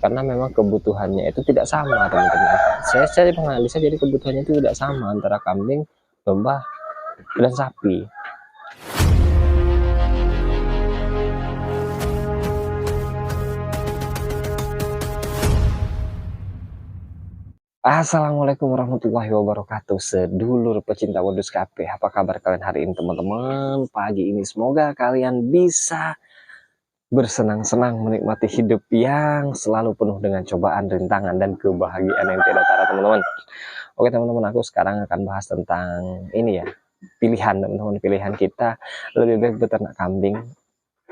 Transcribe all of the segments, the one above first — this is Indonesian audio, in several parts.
karena memang kebutuhannya itu tidak sama teman-teman. Saya menganalisa jadi kebutuhannya itu tidak sama antara kambing, domba, dan sapi. Assalamualaikum warahmatullahi wabarakatuh, sedulur pecinta modus KP. Apa kabar kalian hari ini teman-teman? Pagi ini semoga kalian bisa bersenang-senang menikmati hidup yang selalu penuh dengan cobaan, rintangan, dan kebahagiaan yang tidak tara teman-teman. Oke teman-teman, aku sekarang akan bahas tentang ini ya, pilihan teman-teman. Pilihan kita lebih baik beternak kambing,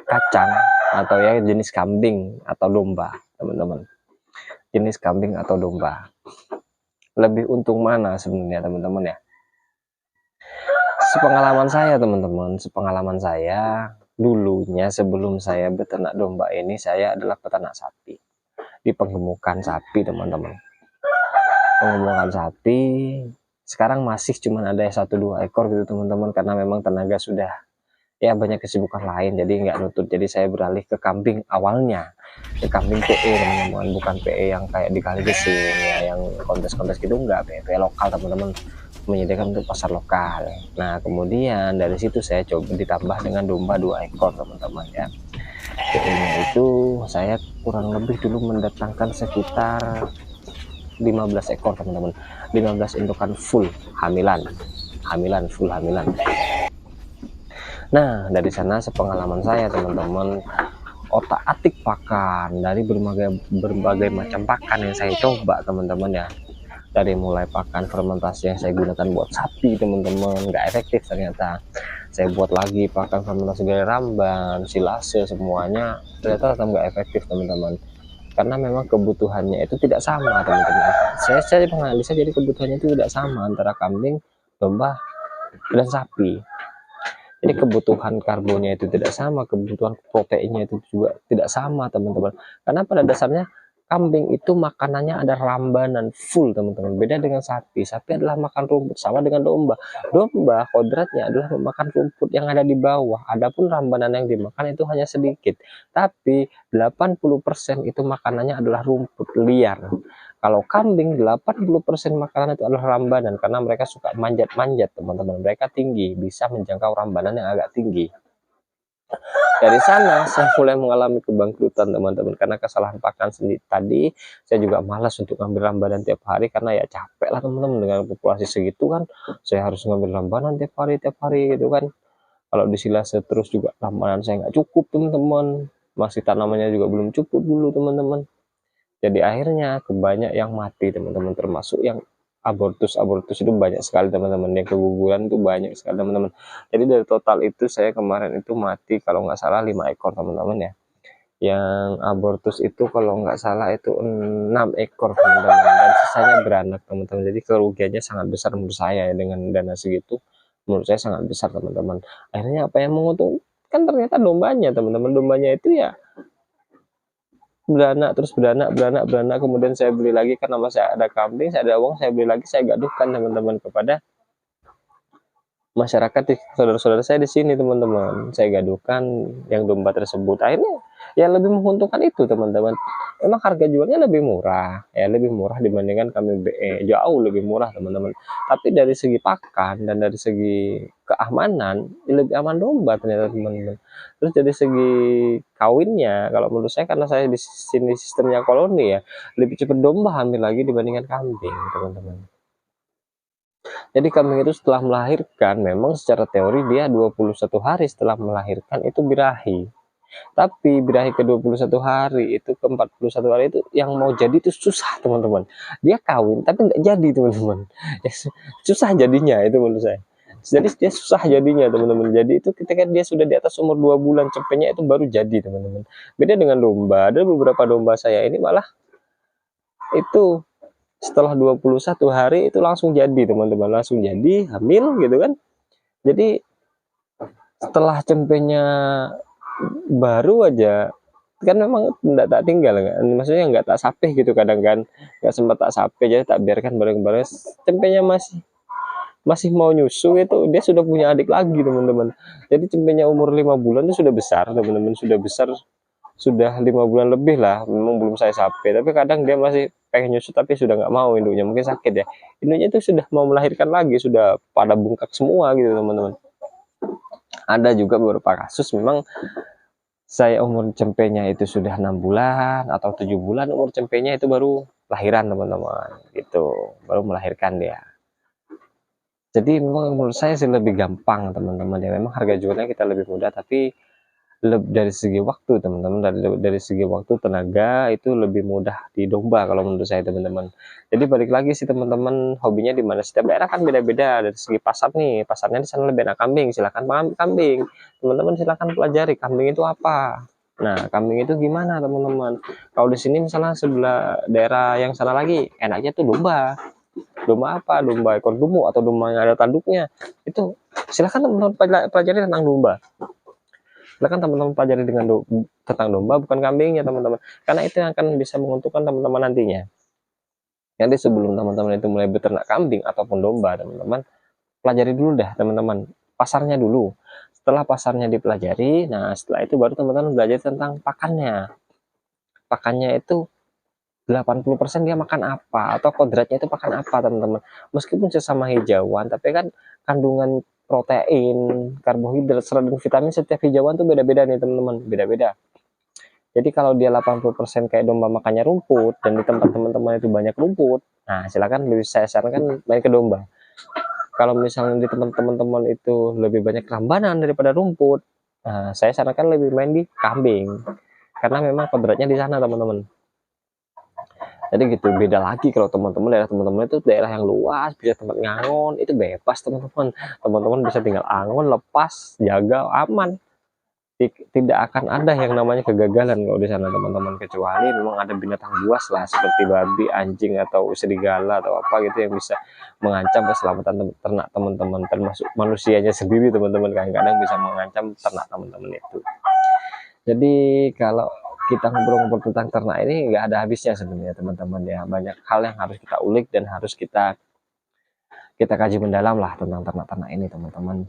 kacang, atau ya jenis kambing atau domba teman-teman. Jenis kambing atau domba, lebih untung mana sebenarnya teman-teman ya? Sepengalaman saya dulunya sebelum saya beternak domba ini, saya adalah peternak sapi di penggemukan sapi teman-teman. Penggemukan sapi sekarang masih cuman ada 1-2 ekor gitu teman-teman, karena memang tenaga sudah ya banyak kesibukan lain, jadi nggak nutut. Jadi saya beralih ke kambing, awalnya ke kambing PE teman-teman, bukan PE yang kayak di Kalidesin ya, yang kontes-kontes gitu, enggak, PE lokal teman-teman, menyediakan untuk pasar lokal. Nah kemudian dari situ saya coba ditambah dengan domba 2 ekor teman-teman ya. PE-nya itu saya kurang lebih dulu mendatangkan sekitar 15 ekor teman-teman, 15 indukan full hamilan full hamilan. Nah dari sana sepengalaman saya teman-teman, otak atik pakan dari berbagai macam pakan yang saya coba teman-teman ya. Dari mulai pakan fermentasi yang saya gunakan buat sapi teman-teman, nggak efektif ternyata. Saya buat lagi pakan fermentasi dari ramban, silase, semuanya ternyata tetap nggak efektif teman-teman, karena memang kebutuhannya itu tidak sama teman-teman. Saya menganalisa jadi kebutuhannya itu tidak sama antara kambing, domba, dan sapi. Jadi kebutuhan karbonnya itu tidak sama, kebutuhan proteinnya itu juga tidak sama teman-teman, karena pada dasarnya kambing itu makanannya ada rambanan full teman-teman, beda dengan sapi. Sapi adalah makan rumput, sama dengan domba. Domba kodratnya adalah memakan rumput yang ada di bawah, adapun rambanan yang dimakan itu hanya sedikit, tapi 80% itu makanannya adalah rumput liar. Kalau kambing 80% makanan itu adalah rambanan, karena mereka suka manjat-manjat teman-teman, mereka tinggi, bisa menjangkau rambanan yang agak tinggi. Dari sana saya mulai mengalami kebangkrutan teman-teman, karena kesalahan pakan sendiri tadi. Saya juga malas untuk ngambil rambanan tiap hari, karena ya capek lah teman-teman, dengan populasi segitu kan saya harus ngambil rambanan tiap hari gitu kan. Kalau disilase terus juga rambanan saya nggak cukup teman-teman, masih tanamannya juga belum cukup dulu teman-teman. Jadi akhirnya banyak yang mati teman-teman, termasuk yang abortus itu banyak sekali teman-teman, yang keguguran itu banyak sekali teman-teman. Jadi dari total itu saya kemarin itu mati kalau nggak salah 5 ekor teman-teman ya. Yang abortus itu kalau nggak salah itu 6 ekor teman-teman, dan sisanya beranak teman-teman. Jadi kerugiannya sangat besar menurut saya ya, dengan dana segitu menurut saya sangat besar teman-teman. Akhirnya apa yang menguntungkan ternyata dombanya teman-teman. Dombanya itu ya beranak, terus beranak, kemudian saya beli lagi, karena masih ada kambing, saya ada uang, saya beli lagi, saya gaduhkan teman-teman kepada masyarakat, saudara-saudara saya di sini teman-teman. Saya gaduhkan yang domba tersebut, akhirnya yang lebih menguntungkan itu teman-teman. Memang harga jualnya lebih murah ya, lebih murah dibandingkan kambing BE, jauh lebih murah teman-teman. Tapi dari segi pakan dan dari segi keamanan lebih aman domba ternyata teman-teman. Terus dari segi kawinnya, kalau menurut saya, karena saya di sini sistemnya koloni ya, lebih cepat domba hamil lagi dibandingkan kambing teman-teman. Jadi kambing itu setelah melahirkan, memang secara teori dia 21 hari setelah melahirkan itu birahi. Tapi birahi ke 21 hari itu, ke 41 hari itu yang mau jadi itu susah teman-teman. Dia kawin tapi nggak jadi teman-teman. Susah jadinya itu menurut saya. Jadi dia susah jadinya teman-teman. Jadi itu ketika dia sudah di atas umur 2 bulan cempenya itu baru jadi teman-teman. Beda dengan domba. Ada beberapa domba saya ini malah itu setelah 21 hari itu langsung jadi teman-teman, langsung jadi hamil gitu kan. Jadi setelah cempenya baru aja kan, memang tidak tak tinggal kan, maksudnya nggak tak sapeh gitu, kadang kan nggak sempat tak sapeh, jadi tak biarkan bareng-bareng. Cempenya masih mau nyusu itu dia sudah punya adik lagi teman-teman. Jadi cempenya umur 5 bulan itu sudah besar teman-teman, sudah besar, sudah 5 bulan lebih lah, memang belum saya sapi, tapi kadang dia masih pengen nyusut tapi sudah nggak mau induknya, mungkin sakit ya. Induknya itu sudah mau melahirkan lagi, sudah pada bengkak semua gitu teman-teman. Ada juga beberapa kasus memang saya umur cempenya itu sudah 6 bulan atau 7 bulan, umur cempenya itu baru lahiran teman-teman, gitu, baru melahirkan dia. Jadi memang menurut saya sih lebih gampang teman-teman ya, memang harga jualnya kita lebih mudah, tapi dari segi waktu teman-teman, dari segi waktu tenaga itu lebih mudah di domba kalau menurut saya teman-teman. Jadi balik lagi sih teman-teman, hobinya di mana, setiap daerah kan beda-beda. Dari segi pasar nih, pasarnya di sana lebih enak kambing, silakan kambing teman-teman, silakan pelajari kambing itu apa. Nah, kambing itu gimana teman-teman, kalau di sini misalnya sebelah daerah yang sana lagi enaknya tuh domba. Domba apa, domba ekor gemuk atau domba yang ada tanduknya, itu silakan teman-teman pelajari tentang domba. Silakan teman-teman pelajari tentang domba, bukan kambingnya teman-teman, karena itu yang akan bisa menguntungkan teman-teman nantinya. Jadi sebelum teman-teman itu mulai beternak kambing ataupun domba, teman-teman pelajari dulu dah teman-teman pasarnya dulu. Setelah pasarnya dipelajari, nah setelah itu baru teman-teman belajar tentang pakannya. Pakannya itu 80% dia makan apa, atau kodratnya itu makan apa teman-teman. Meskipun sesama hijauan, tapi kan kandungan protein, karbohidrat, serat, dan vitamin setiap hijauan tuh beda-beda nih teman-teman, beda-beda. Jadi kalau dia 80% kayak domba makannya rumput, dan di tempat teman-teman itu banyak rumput, nah silakan lebih saya sarankan main ke domba. Kalau misalnya di tempat teman-teman itu lebih banyak rambanan daripada rumput, nah saya sarankan lebih main di kambing, karena memang kodratnya di sana teman-teman. Jadi gitu, beda lagi kalau teman-teman, daerah teman-teman itu daerah yang luas, bisa tempat ngangon, itu bebas teman-teman. Teman-teman bisa tinggal angon, lepas, jaga, aman. Tidak akan ada yang namanya kegagalan kalau di sana teman-teman, kecuali memang ada binatang buas lah seperti babi, anjing, atau serigala atau apa gitu yang bisa mengancam keselamatan ternak teman-teman, termasuk manusianya sendiri teman-teman, kadang-kadang bisa mengancam ternak teman-teman itu. Jadi kalau kita ngobrol-ngobrol tentang ternak ini nggak ada habisnya sebenarnya teman-teman ya, banyak hal yang harus kita ulik dan harus kita kaji mendalam lah tentang ternak-ternak ini teman-teman.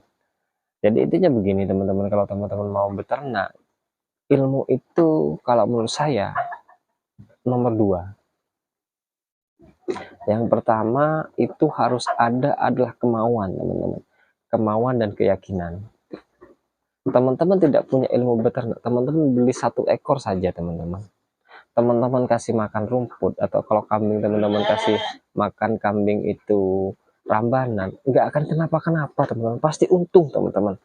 Jadi intinya begini teman-teman, kalau teman-teman mau beternak, ilmu itu kalau menurut saya nomor 2. Yang pertama itu harus adalah kemauan teman-teman, kemauan dan keyakinan. Teman-teman tidak punya ilmu beternak, teman-teman beli 1 ekor saja teman-teman, teman-teman kasih makan rumput, atau kalau kambing teman-teman kasih makan kambing itu rambanan, nggak akan kenapa-kenapa teman-teman, pasti untung teman-teman.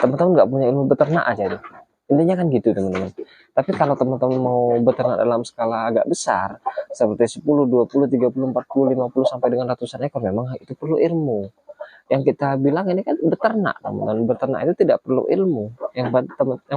Teman-teman nggak punya ilmu beternak aja deh, intinya kan gitu teman-teman. Tapi kalau teman-teman mau beternak dalam skala agak besar seperti 10, 20, 30, 40, 50 sampai dengan ratusan ekor, memang itu perlu ilmu. Yang kita bilang ini kan beternak teman-teman, beternak itu tidak perlu ilmu, yang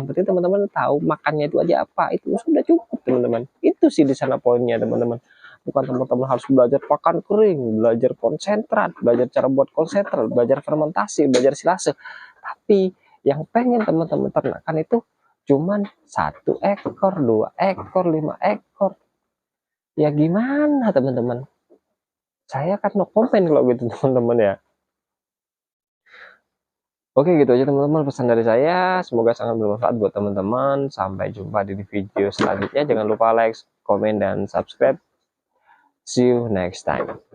penting teman-teman tahu makannya itu aja apa, itu sudah cukup teman-teman. Itu sih di sana poinnya teman-teman, bukan teman-teman harus belajar pakan kering, belajar konsentrat, belajar cara buat konsentrat, belajar fermentasi, belajar silase. Tapi yang pengen teman-teman ternakan itu cuman 1 ekor, 2 ekor, 5 ekor, ya gimana teman-teman, saya kan no comment kalau gitu teman-teman ya. Oke, gitu aja teman-teman pesan dari saya, semoga sangat bermanfaat buat teman-teman. Sampai jumpa di video selanjutnya, jangan lupa like, komen, dan subscribe. See you next time.